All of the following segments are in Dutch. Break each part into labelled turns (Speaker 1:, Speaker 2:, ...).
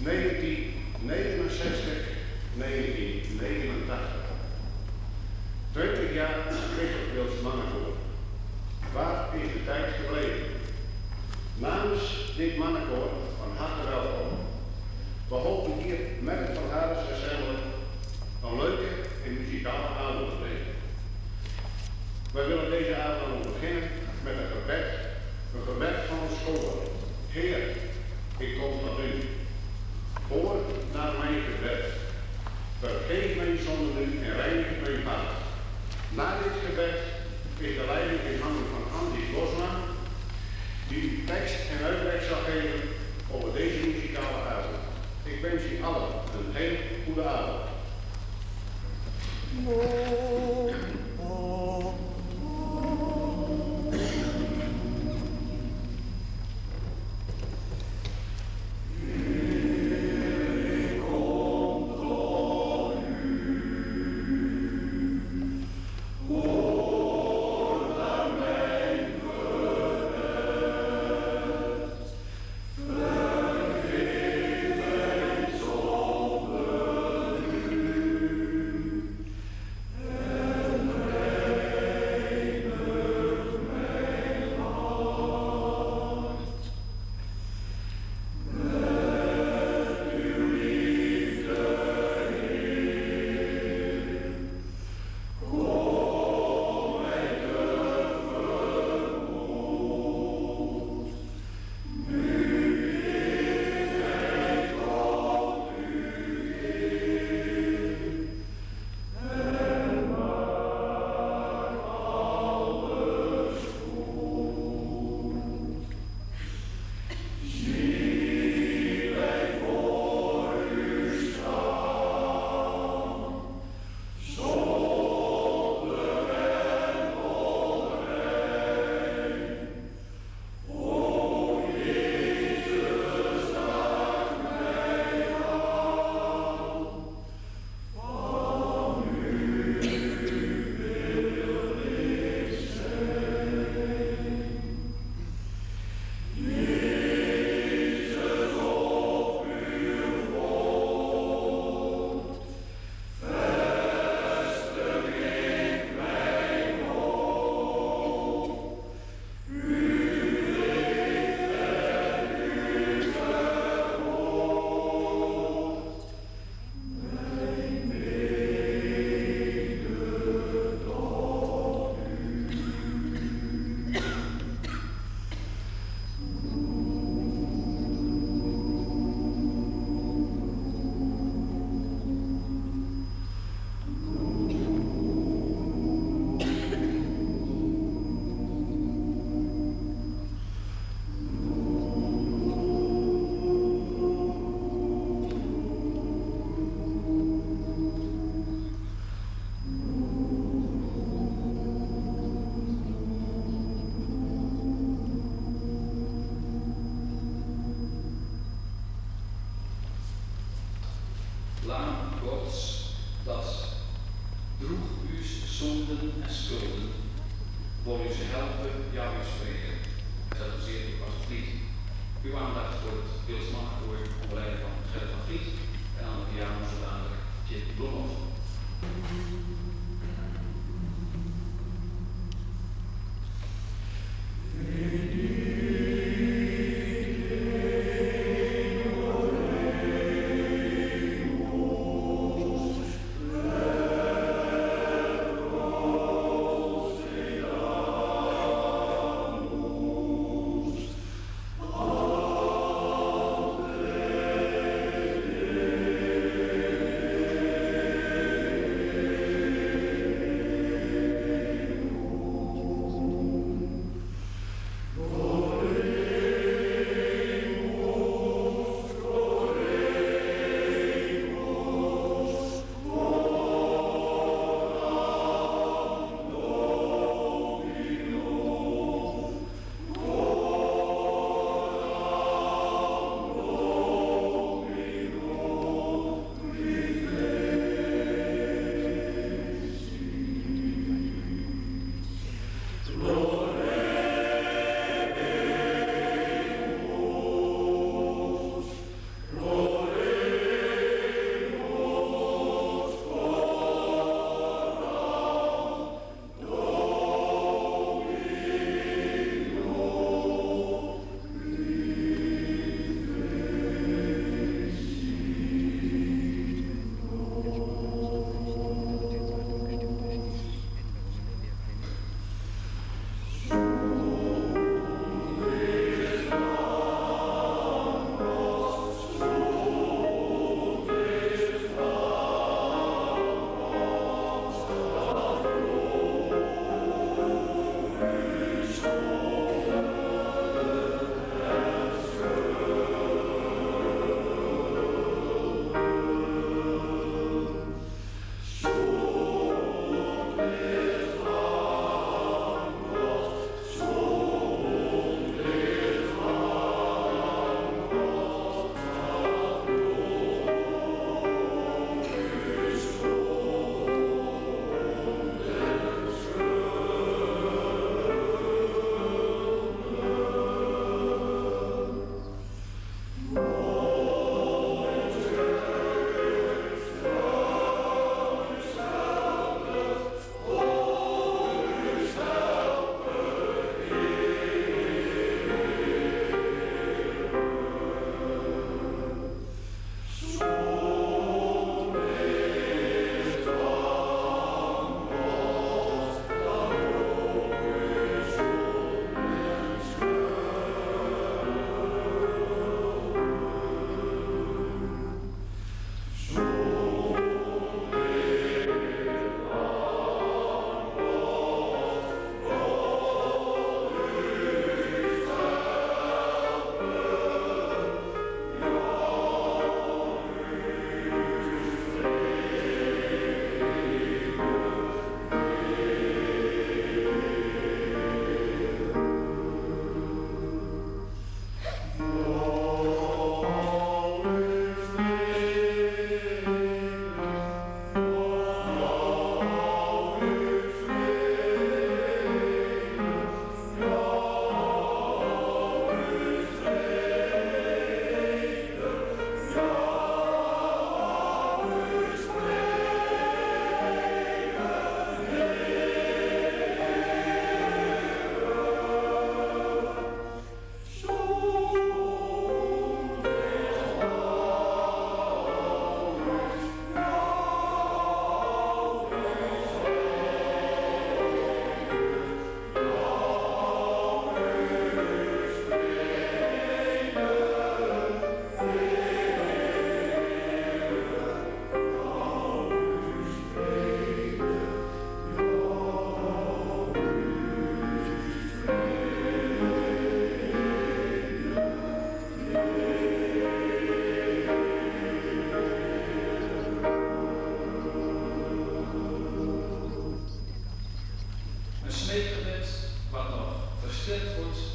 Speaker 1: 1969, 1989. 20 jaar Christelijk Wils Mannenkoor. Waar is de tijd gebleven? Namens dit mannenkoor van harte welkom. We hopen hier met het Van Hades gezellig een leuke en muzikale avond te beleven. Wij willen deze avond beginnen met een gebed van ons koor. Heer, ik kom tot u. Hoor naar mijn gebed. Vergeef mijn zonden en reinig mijn hart. Na dit gebed is de leiding in handen van Andy Bosma, die tekst en uitleg zal geven over deze muzikale avond. Ik wens u allen een heel goede avond.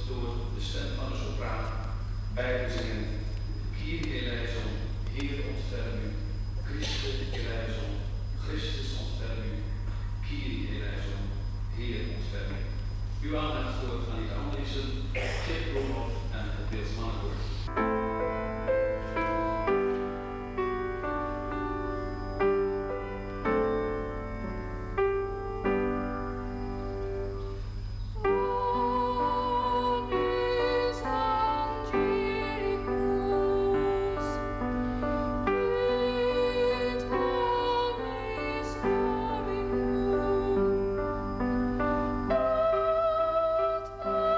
Speaker 2: door de stem van de sopraan bij te zingen. Kyrie eleison, Heer ontferm u. Christus eleison, Christus ontferm u. Kyrie eleison, Heer ontferm u. Uw aandacht voor aan die Andriessen, Chip Roelof en het Beeld Mannenkoor.
Speaker 3: Oh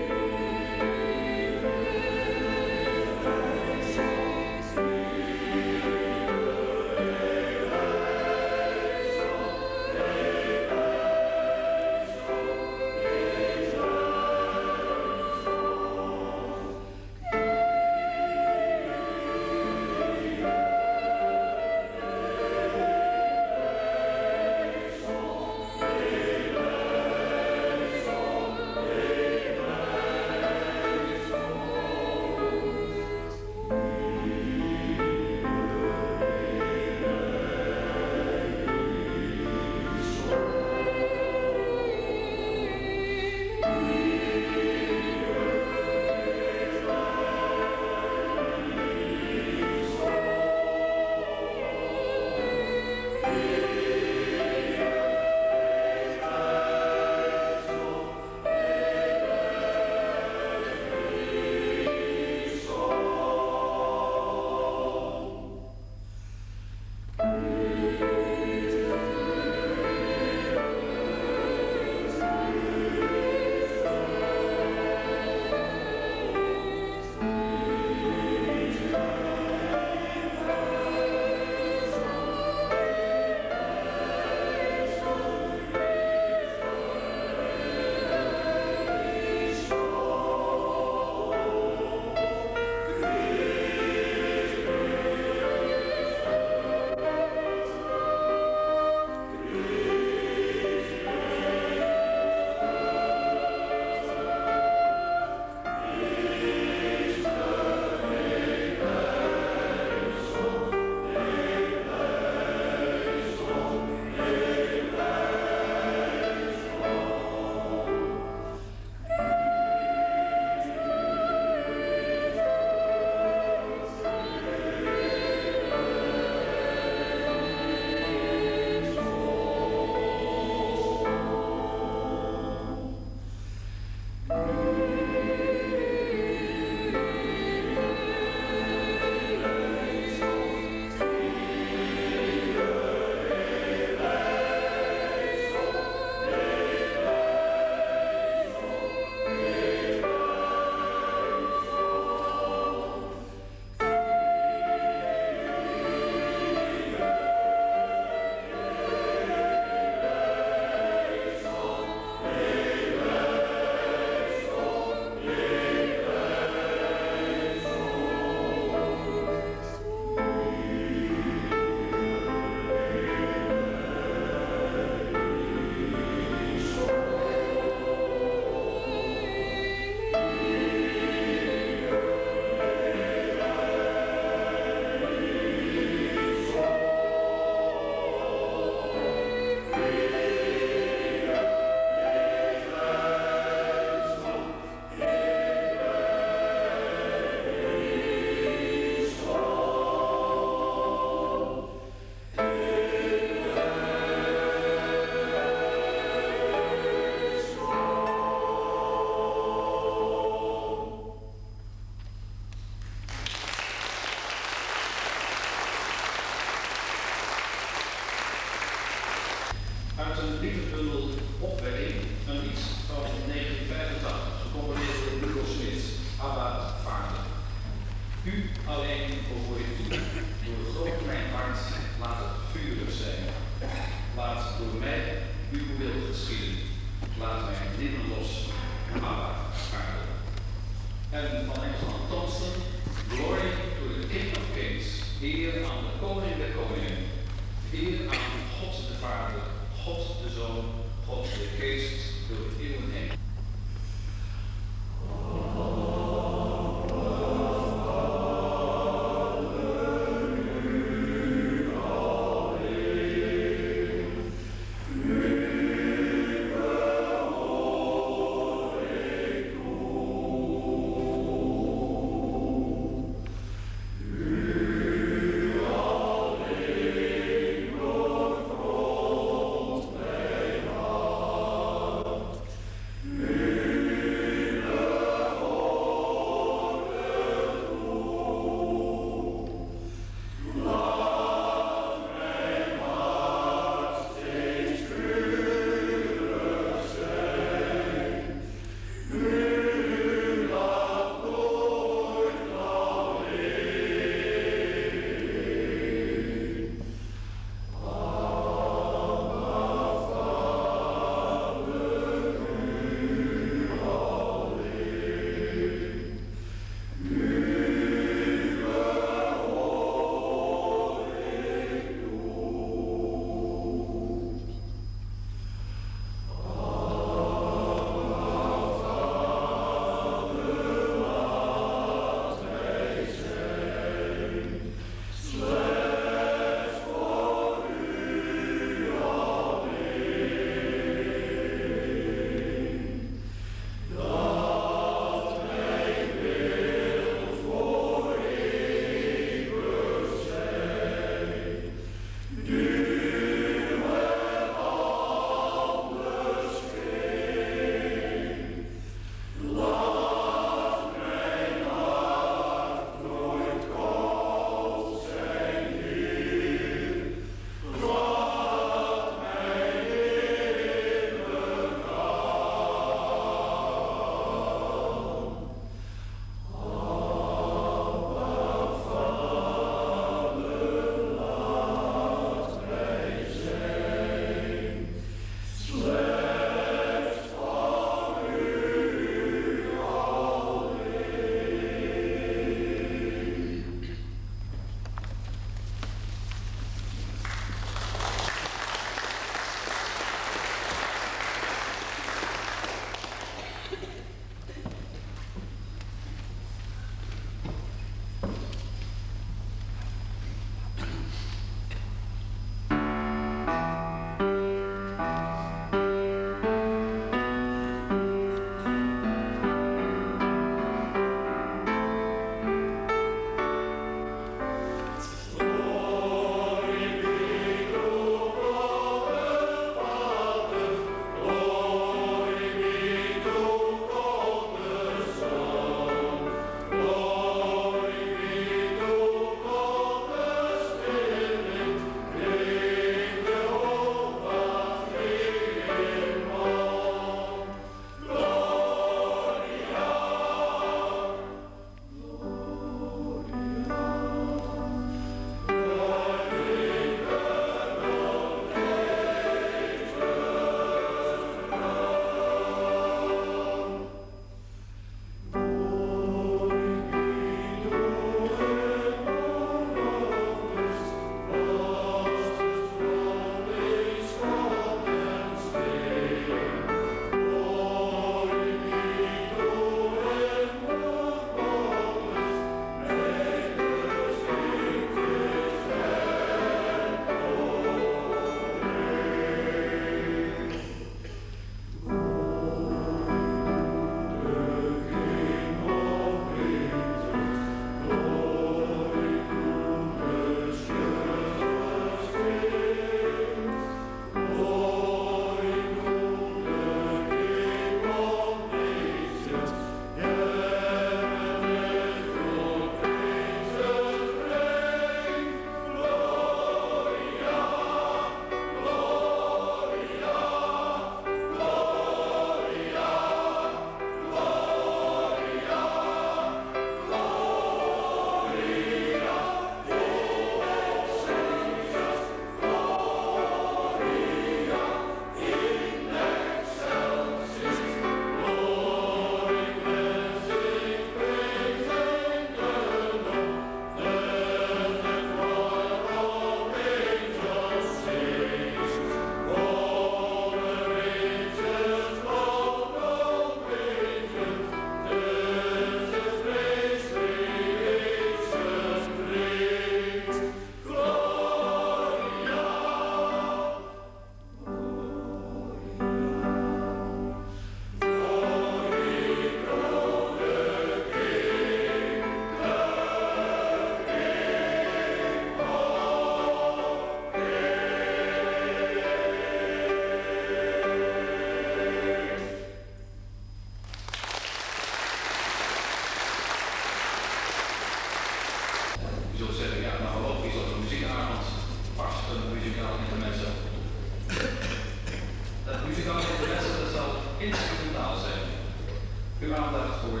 Speaker 2: aandacht voor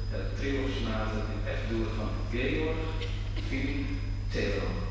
Speaker 2: het trio-sonate in F-dur van Georg Philipp Theodor.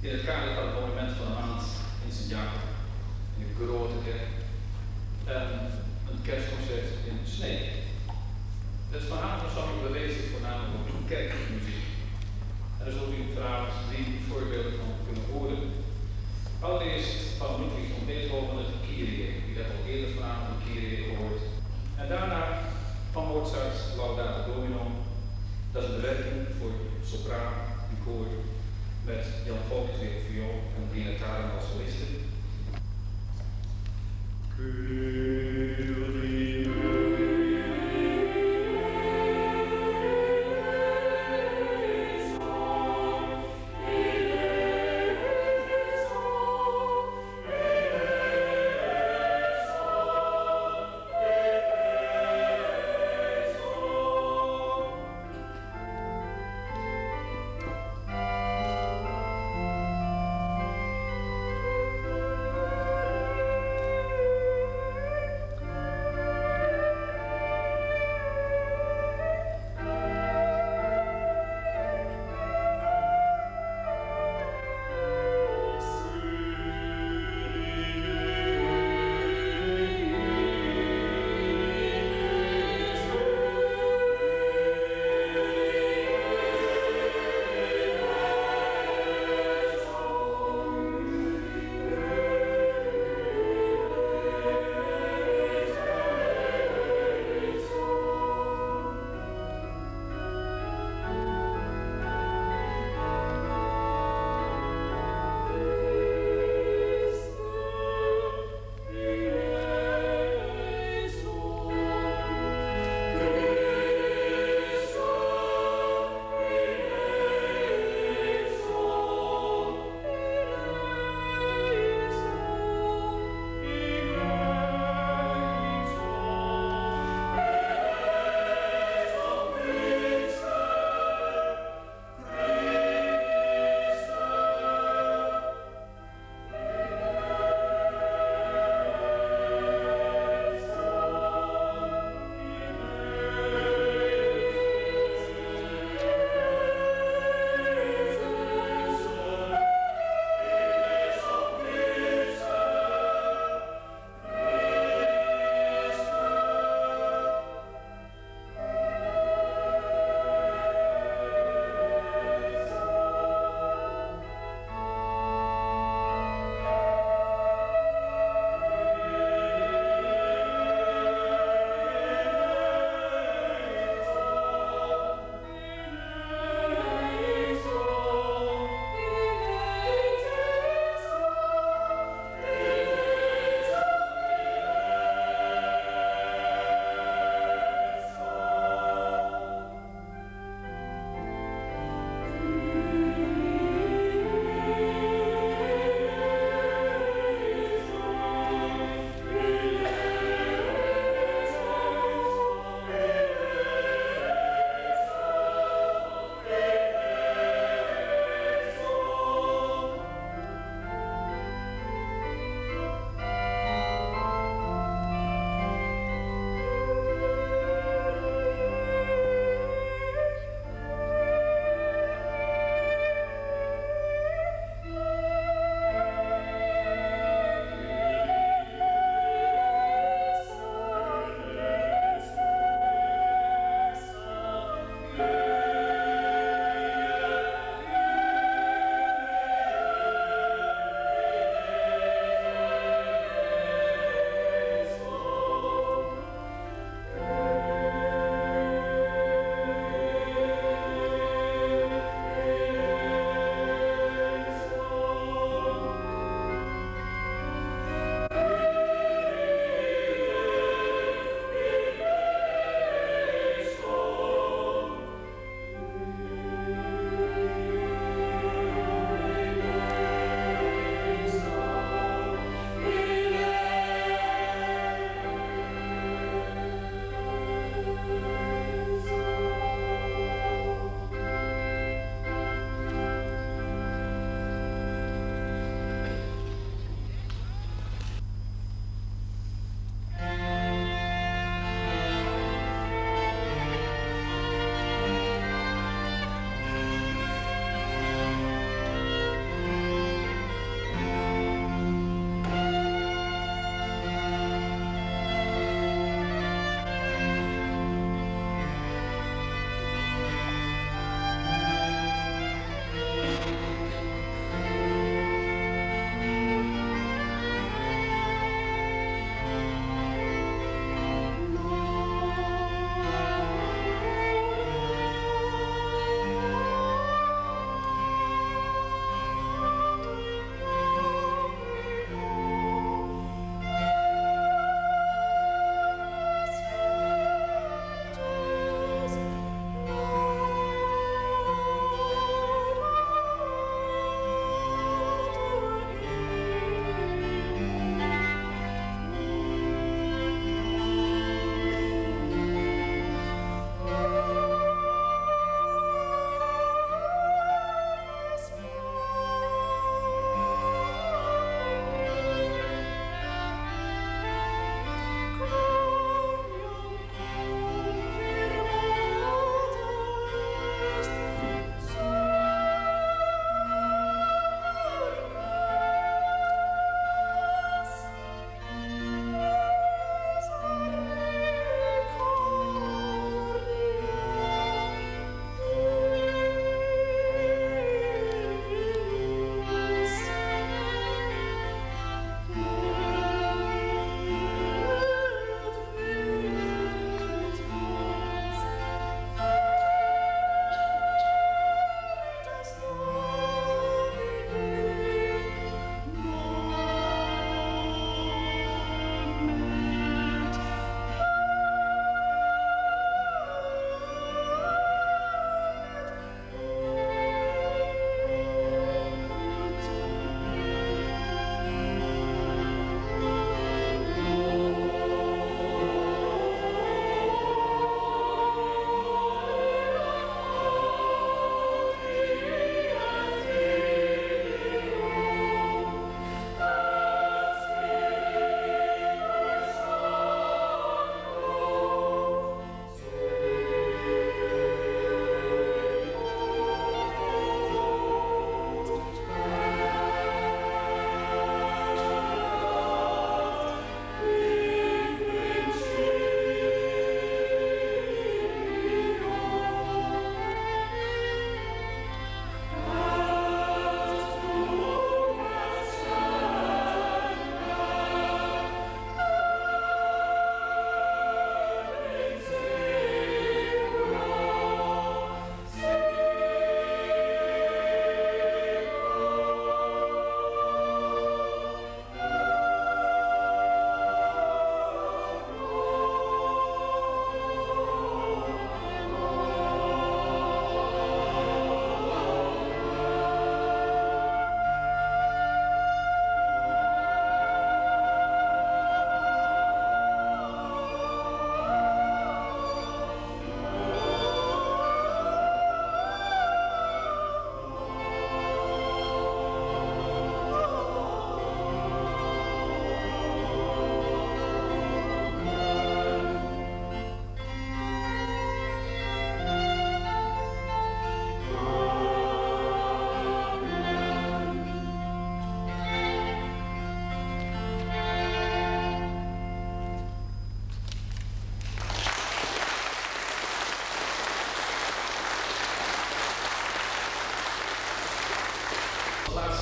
Speaker 3: In het kader van het monument van de maand in Sint-Jacob, in de grote kerk, en een kerstconcert in Snee. Het verhalenensemble beweegt zich voornamelijk op kerkmuziek. En daar zult u vanavond 3 voorbeelden van kunnen horen. Allereerst van Ludwig van Beethoven het Kyrie. U hebt al eerder vanavond een Kyrie gehoord. En daarna van Mozart Laudate Domino. Dat is een bewerking voor sopraan en koor met Jan Volkers weer op viool en Dina Taren als soliste.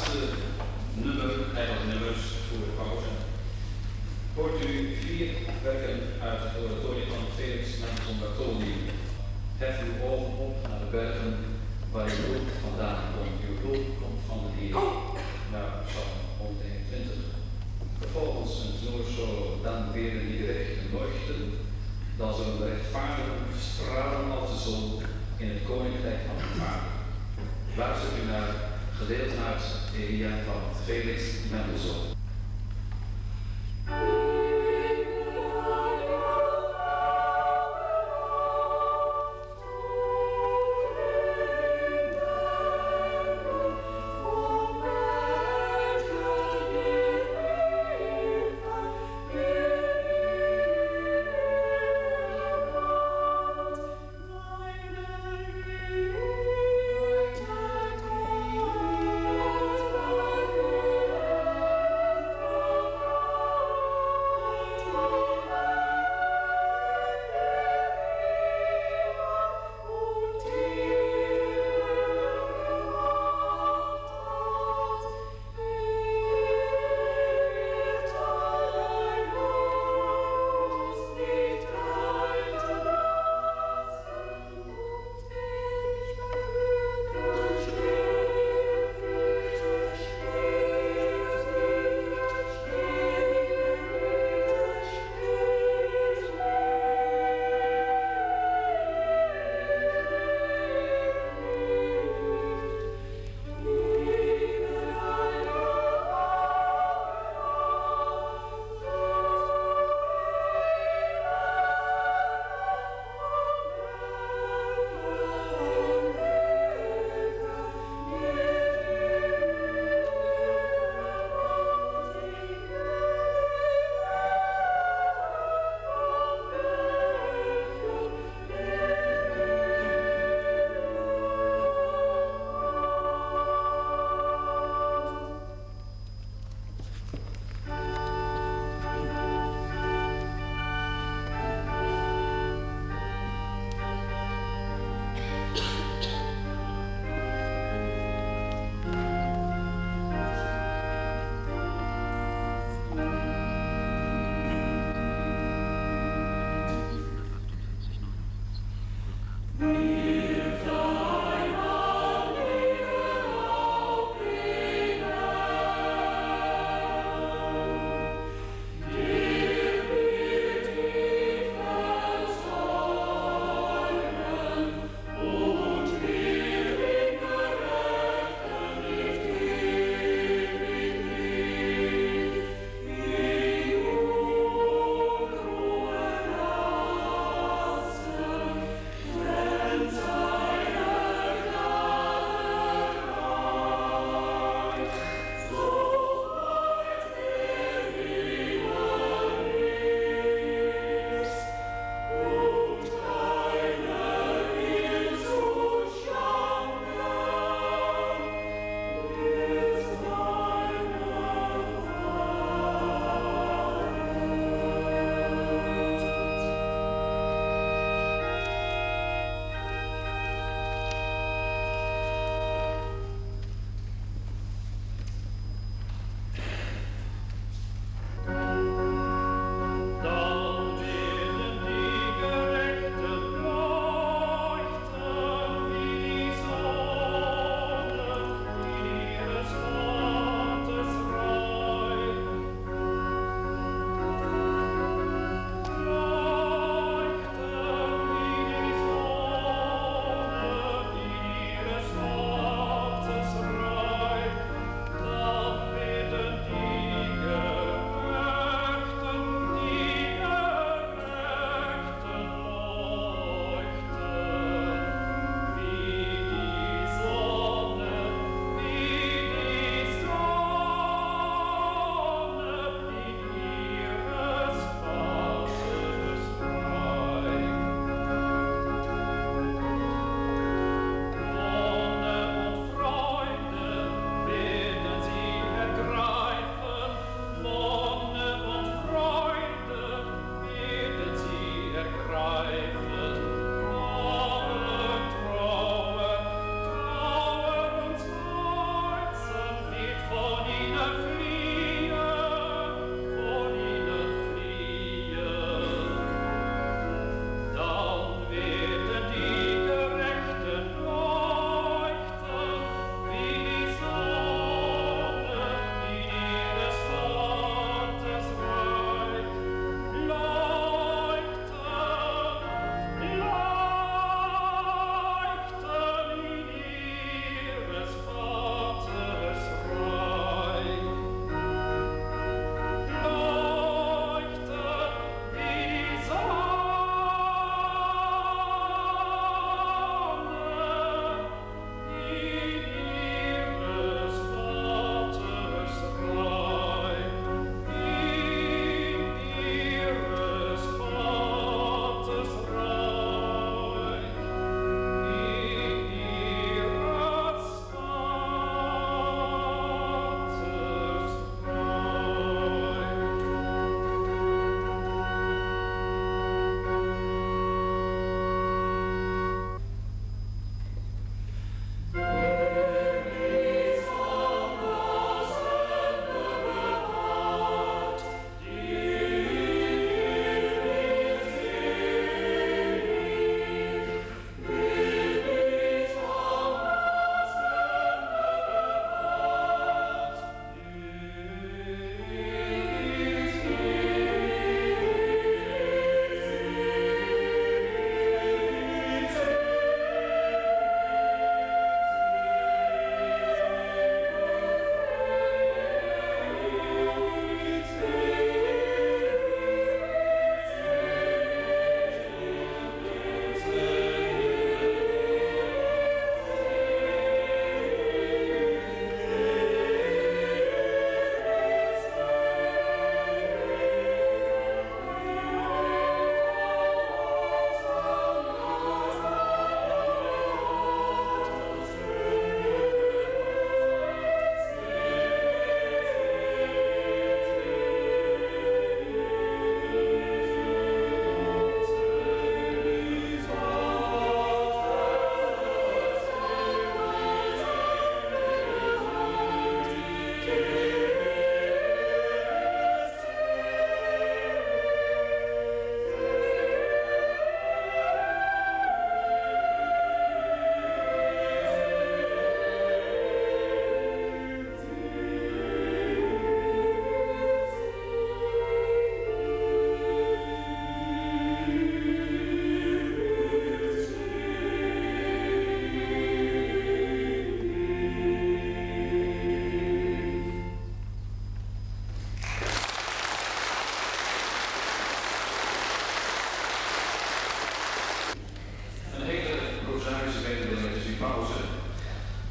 Speaker 3: laatste nummer, eigenlijk nummers voor de pauze, hoort u 4 werken uit het oratorium van Felix Mendelssohn Bartholdy. Hef uw ogen op naar de bergen waar uw hulp vandaan komt. Uw hulp komt van de Heer. Naar Psalm 121. Vervolgens een teноrsolo, dan weer in die rechten leuchten. Dan zullen de rechtvaardigen stralen als de zon in het koninkrijk van de Vader. Luistert u naar gedeelte uit Elia van Felix Mendelssohn.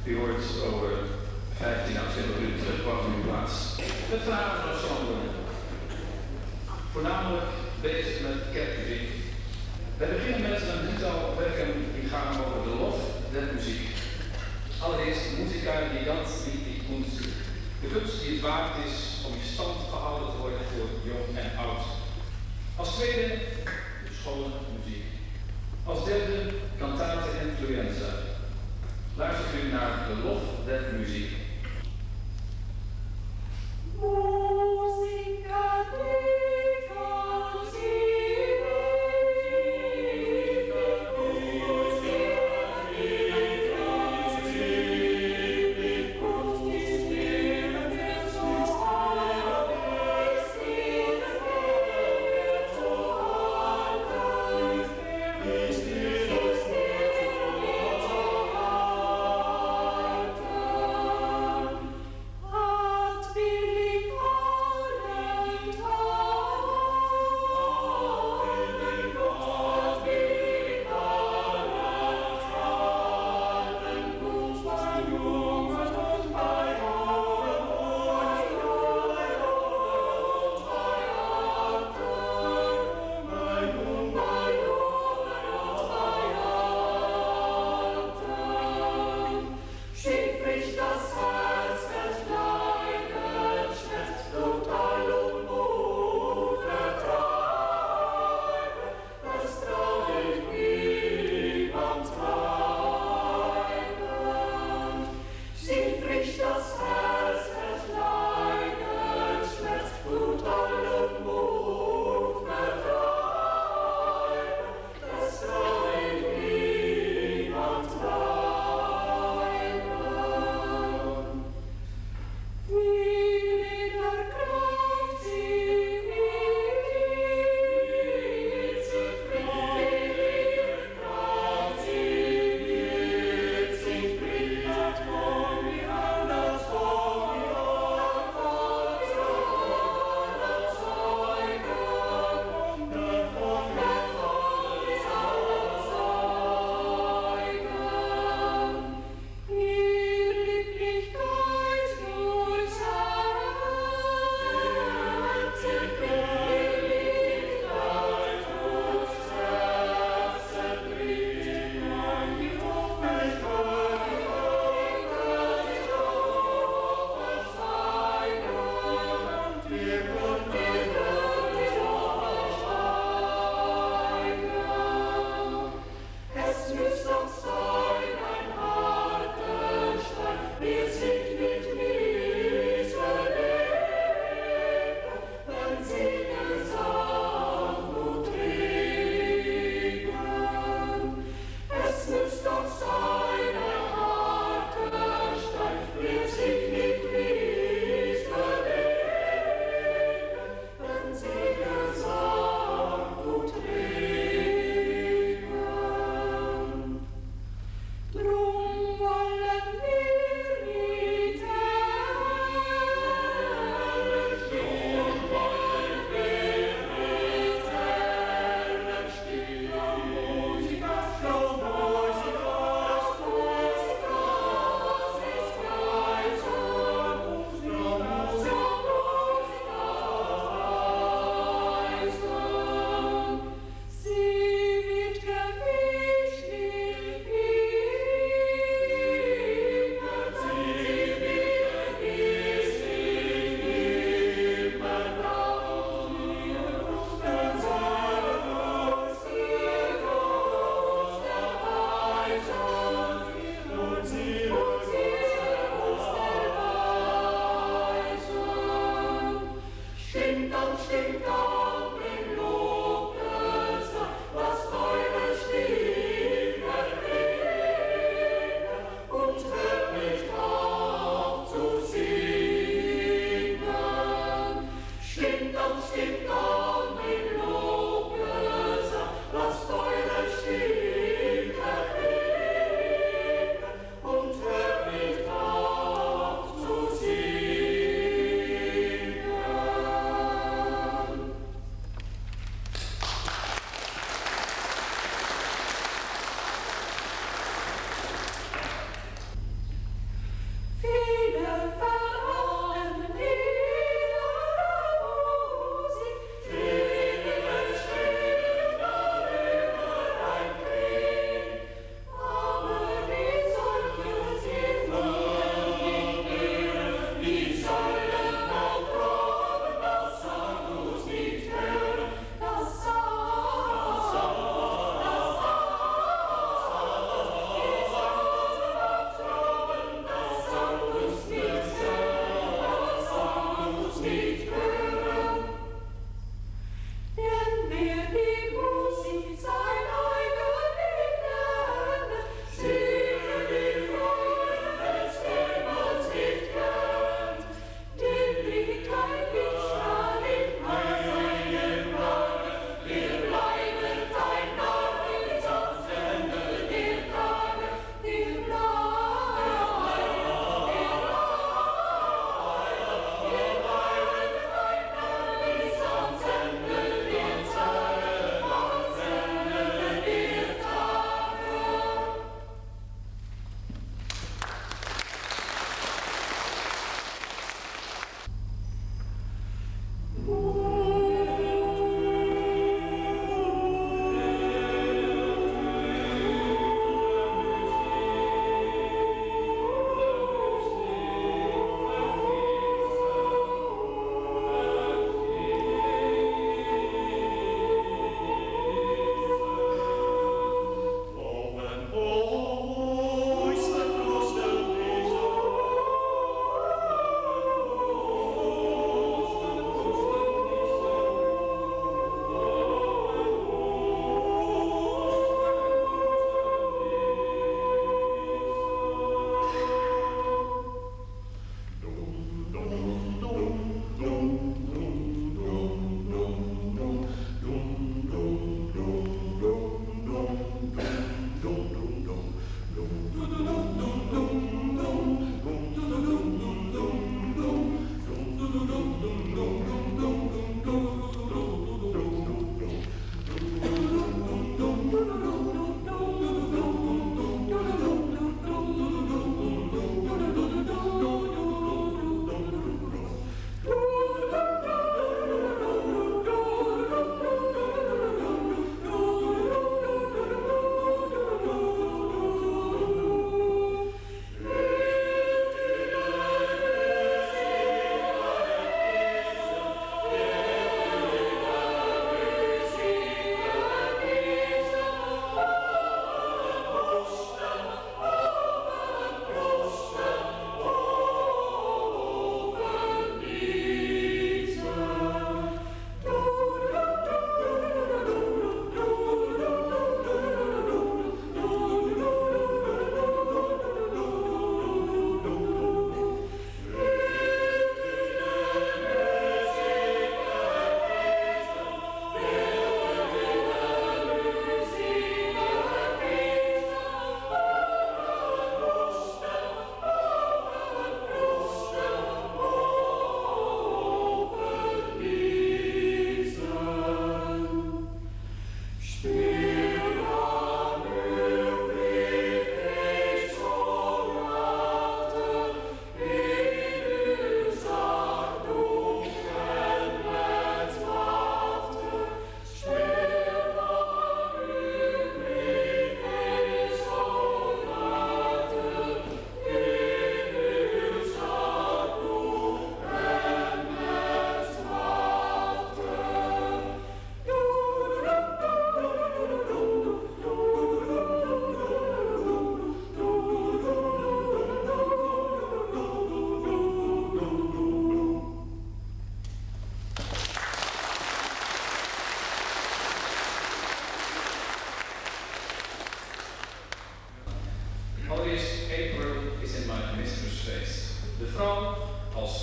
Speaker 3: U hoort over 15 à 20 minuten terug, wacht u uw plaats. Met vragen van ensemble. Voornamelijk bezig met kerkmuziek. Wij beginnen met een drietal werken die gaan over de lof der muziek. Allereerst Musica Gigant die kunst. De kunst die het waard is om in stand gehouden te worden voor jong en oud. Als tweede de schone muziek. Als derde Cantate Influenza. Luistert u naar de lof der muziek.
Speaker 4: Musica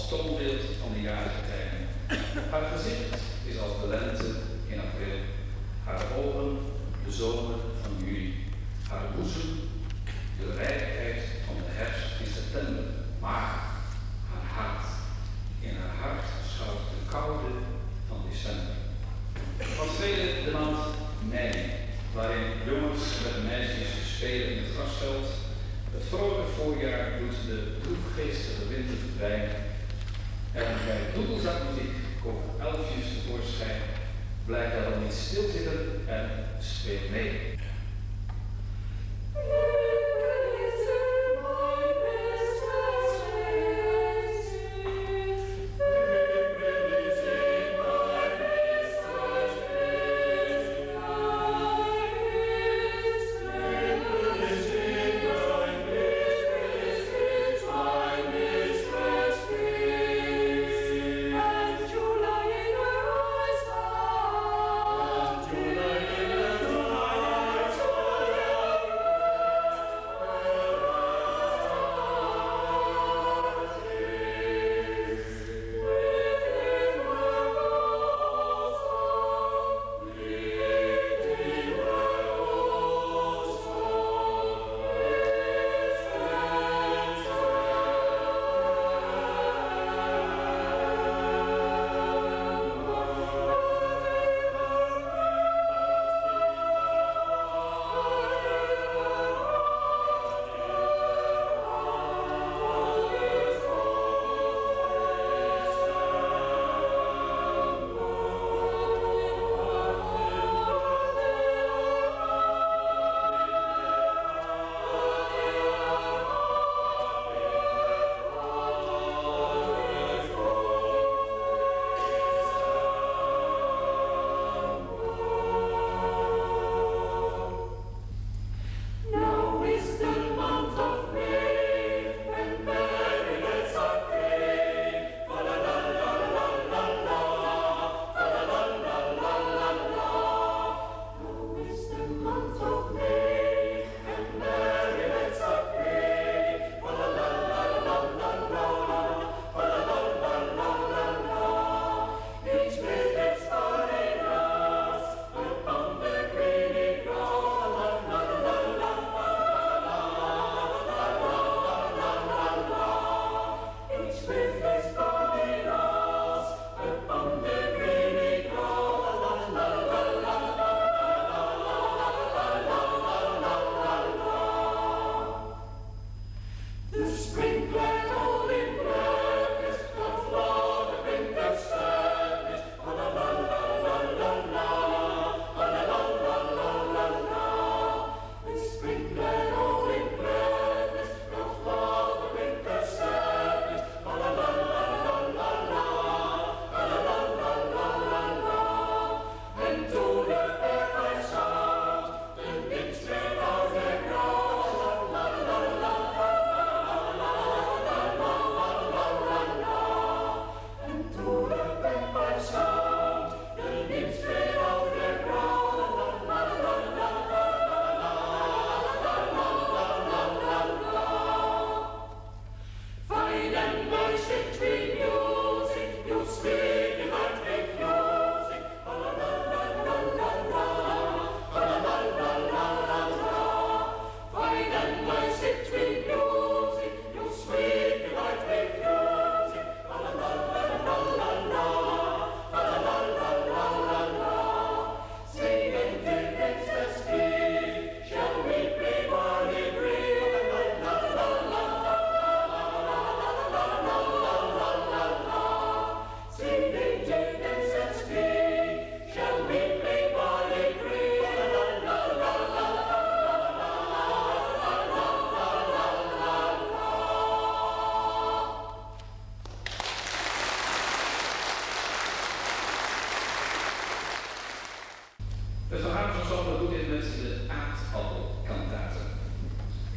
Speaker 3: als toonbeeld van de jaargetijden. Haar gezicht is als de lente in april, haar ogen de zomer van juni, haar boezem de rijkheid van de herfst in september, maar haar hart, in haar hart schuilt de koude van december. Van tweede de maand mei, waarin jongens met meisjes spelen in het grasveld. Het vrolijke voorjaar doet de droefgeestige winter verdwijnen. En bij doedelzakmuziek komen elfjes tevoorschijn. Blijf daarom niet stilzitten en speel mee.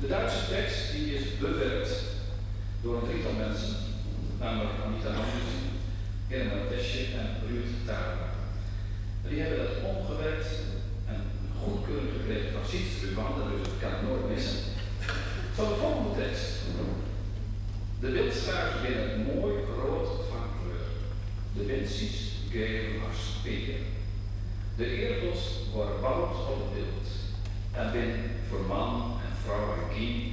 Speaker 3: De Duitse tekst die is bewerkt door een drietal mensen, namelijk Anita Landers, Irma Tesje en Ruud Tara. Die hebben dat omgewerkt en goedkeuring gekregen van Siets Rubanda, dus dat kan ik nooit missen. Zo de volgende tekst. De beeldschrijvers binnen mooi, groot geven als speer. De eerdels worden bouwd op het beeld en binnen voor man en vrouw en kind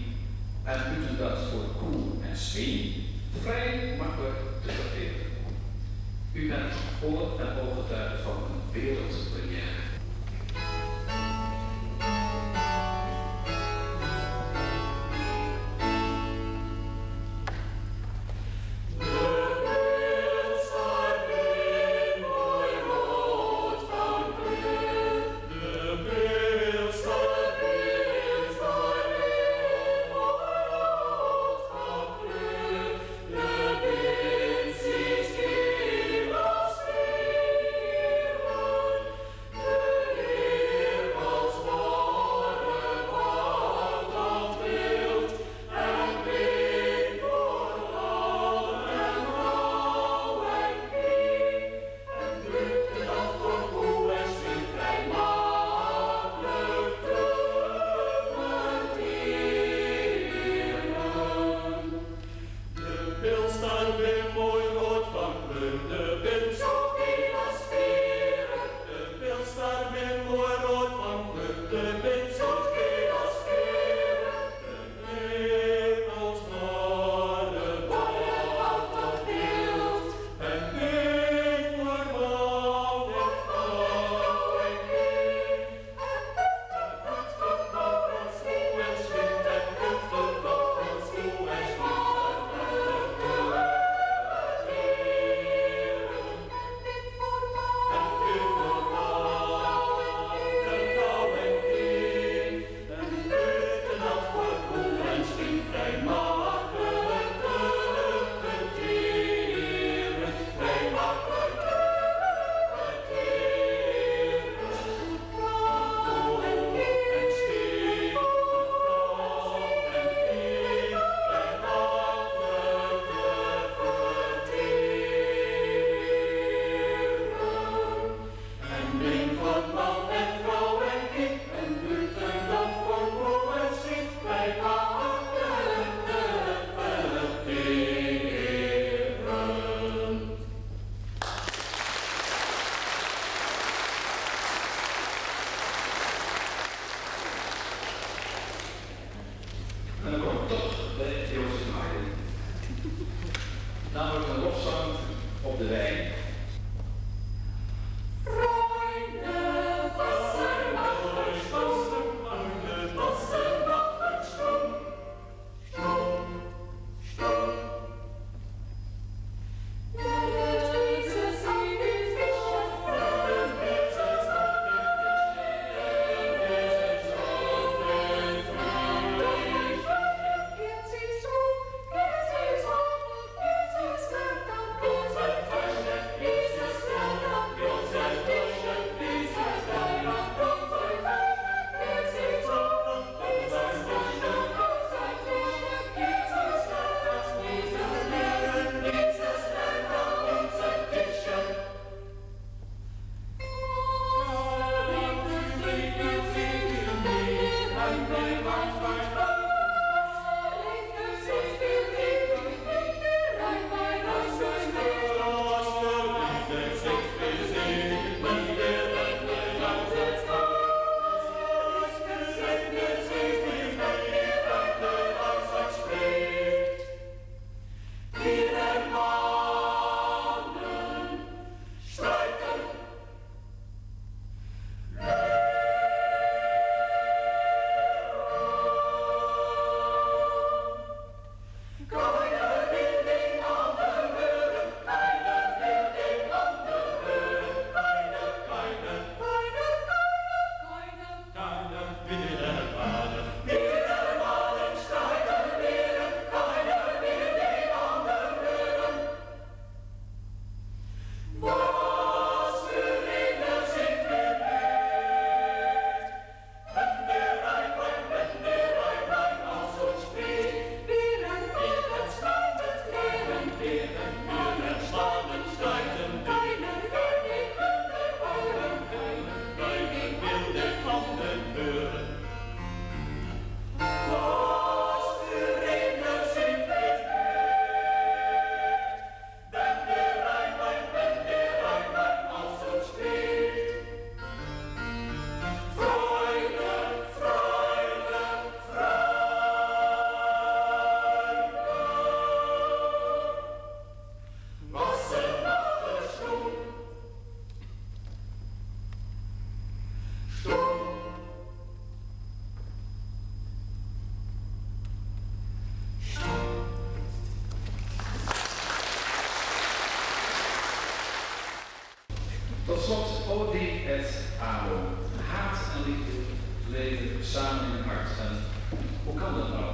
Speaker 3: en moeten dat voor koe en zwien vrij makkelijk te verteren. U bent oor en ooggetuige van een wereldpremière.
Speaker 4: De
Speaker 3: Tot slot, Odi et Amo. Haat en liefde leven samen in het hart. En hoe kan dat nou?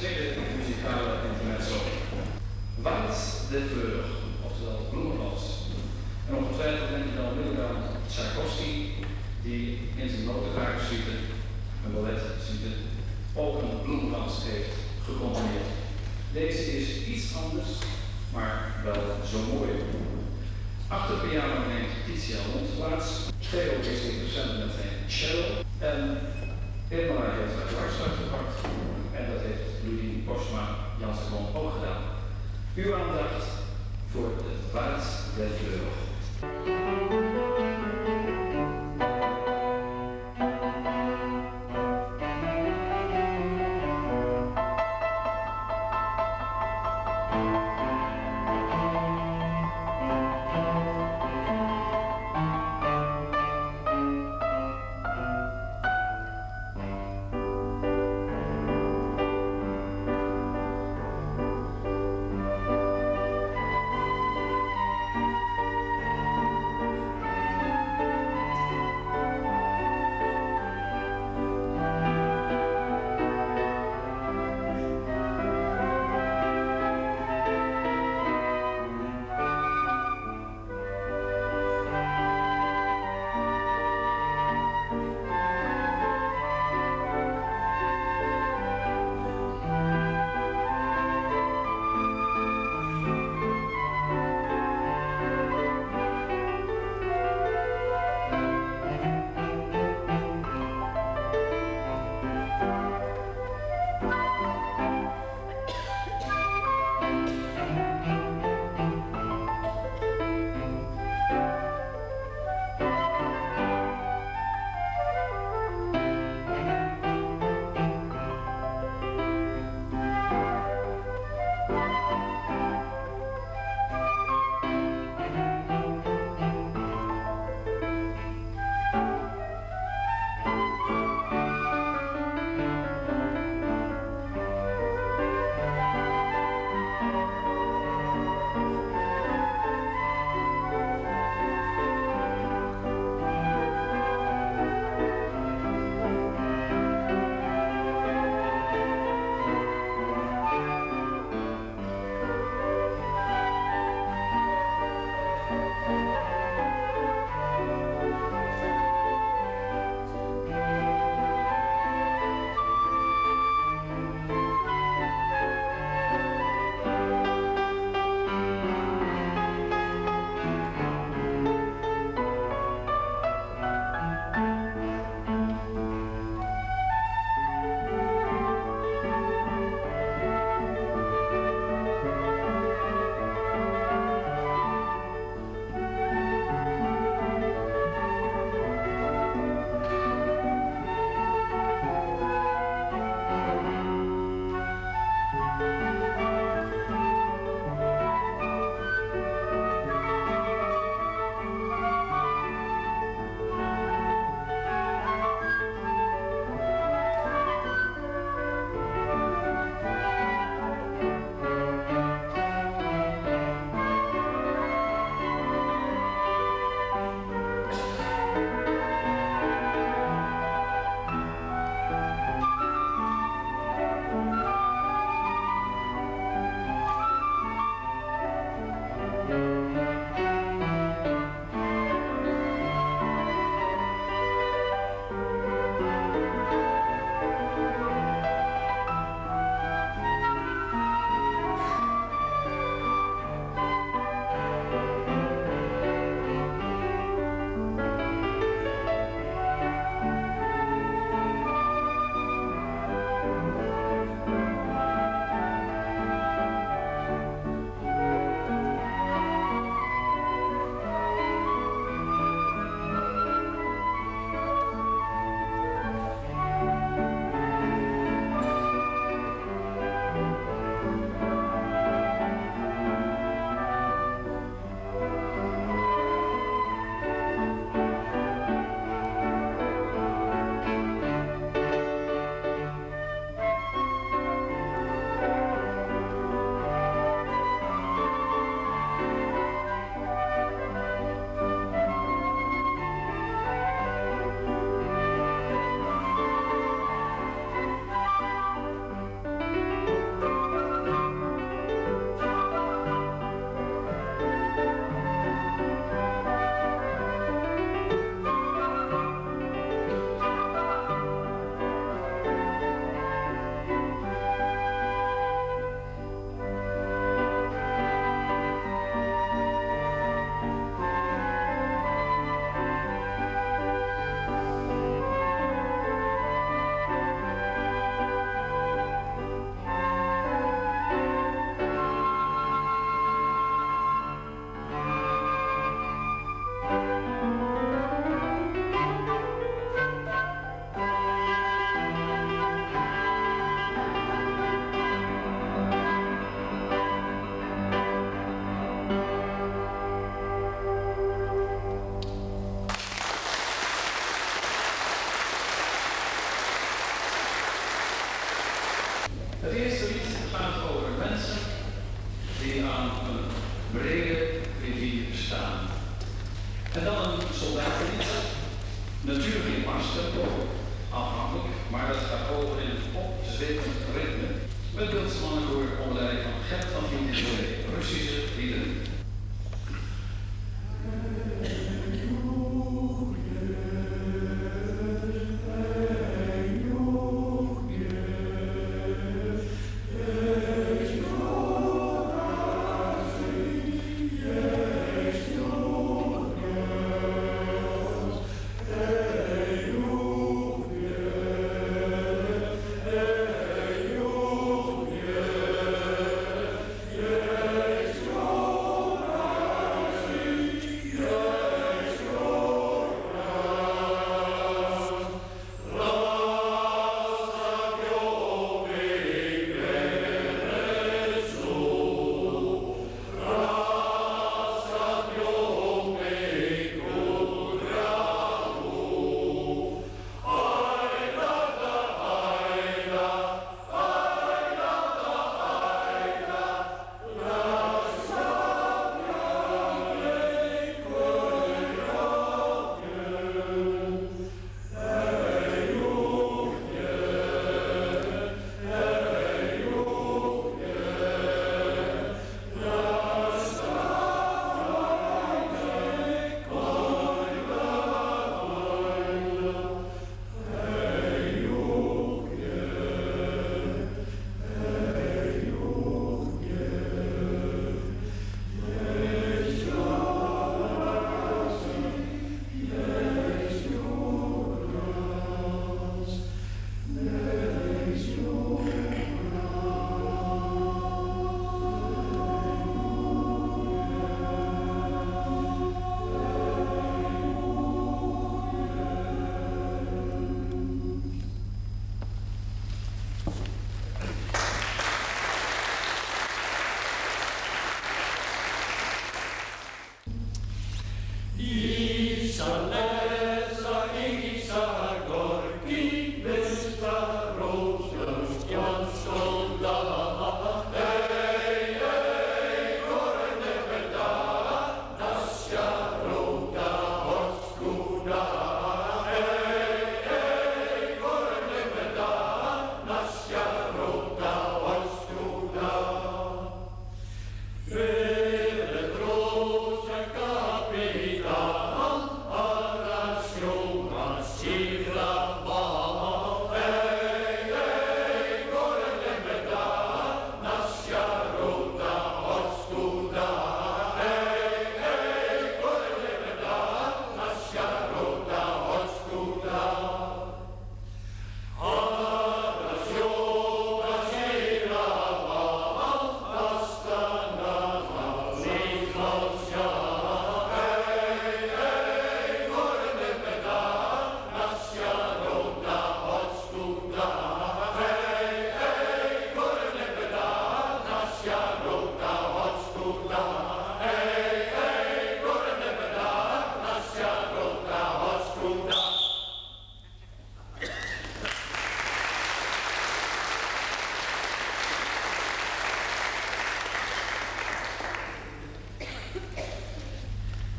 Speaker 3: Tweede muzikale intermezzo. Wals de Fleur, oftewel bloemenwals. En ongetwijfeld denk je dan onmiddellijk aan Tchaikovsky, die in zijn notenkrakersuite, een balletsuite, ook een bloemenwals heeft gecomponeerd. Deze is iets anders, maar wel zo mooi. Achter de piano neemt Titia Lont plaats. Theo is interessant met zijn cello. En helemaal heeft het dwarsluit gepakt. En dat heeft Ludwig Postma Jansen ook gedaan. Uw aandacht voor de Wals der Fleur. Het eerste lied gaat over mensen die aan een brede rivier staan. En dan een soldatenlied, natuurlijk in marstempo, afhankelijk, maar dat gaat over in het opzwepend ritme. Met Beeldse Mannenkoor onder leiding van Gert van Vliet, Russische liederen.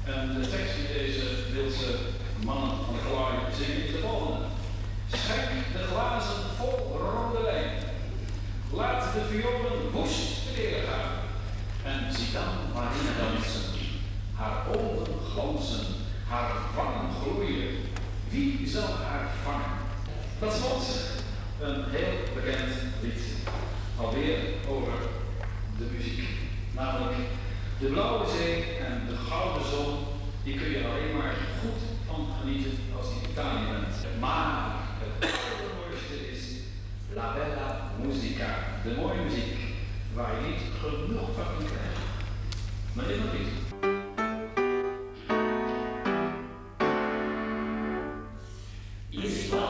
Speaker 3: En de tekst die deze Beeldse mannen van de Klaai zingen is de volgende. Schenk de glazen vol rode wijn. Laat de violen woest tekeer gaan. En zie dan Marina dansen. Haar ogen glanzen, haar wangen gloeien. Wie zal haar vangen? Dat slot een heel bekend lied. Alweer over de muziek. Namelijk de blauwe zee en de gouden zon, die kun je alleen maar goed van genieten als je in Italië bent. Maar het allermooiste is La Bella Musica, de mooie muziek, waar je niet genoeg van kunt krijgen. Maar dit nog niet.
Speaker 4: Ja,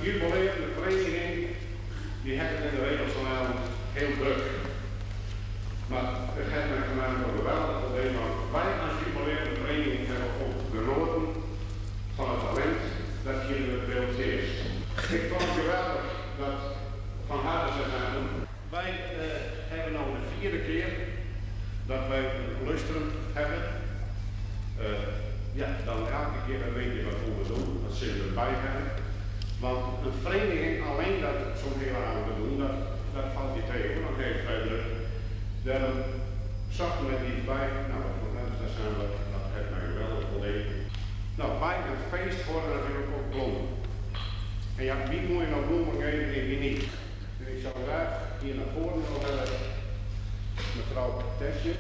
Speaker 1: jubilerende vereniging, die hebben in de regels vanavond heel druk. Maar het gaat mij vanavond over wel het probleem, want wij als jubilerende vereniging hebben ook genoten van het talent dat hier in het beeld is. Ik vond het geweldig dat van harte zou zijn. Wij hebben nu de 4e keer dat wij een lustrum hebben. Ja, dan elke keer een beetje wat we doen, dat ze erbij hebben. Want een vereniging alleen dat zo'n hele avond doen, dat valt niet tegen. Dan geeft verder. Daarom zakken we die bij. Nou, dat zijn we, dat heeft mij geweldig geleden. Nou, bij een feest worden natuurlijk ook bloemen. En ja, wie moet je nou bloemen geven en wie niet? En ik zou graag hier naar voren willen hebben mevrouw Tessje.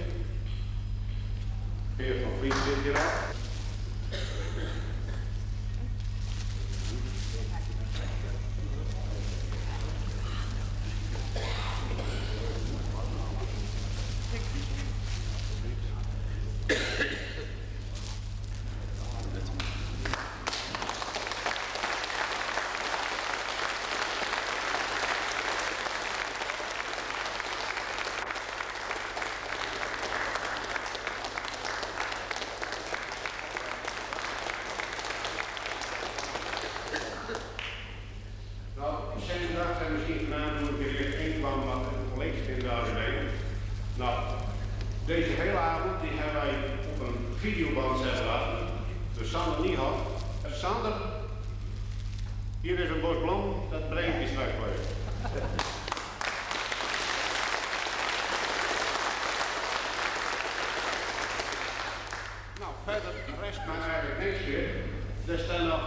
Speaker 1: Heer van Vliet zit hier af. Deze hele avond die hebben wij op een videoband zetten laten. Dus Sander Niehoff. Sander, hier is een bos bloem, dat brengt je straks bij. Nou, verder rest maar eigenlijk niks meer. Er staan nog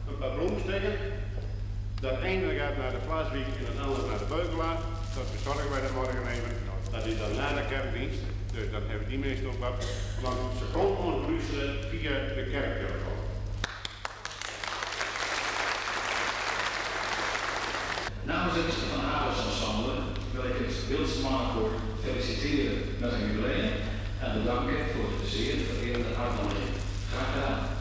Speaker 1: een paar bloemsteken. Dat ene gaat naar de Vlaswiek en het andere naar de Beukelaar. Dat bezorgen wij dat morgen even. Dat is dan na de kerkdienst. Dus dan hebben die meestal ook wat. Want ze komen ondertussen via de kerktelefoon.
Speaker 3: Namens het Van Havers Ensemble wil ik het Wildse Mannenkoor feliciteren met een jubileum en bedanken voor de zeer vererende uitnodiging. Graag gedaan.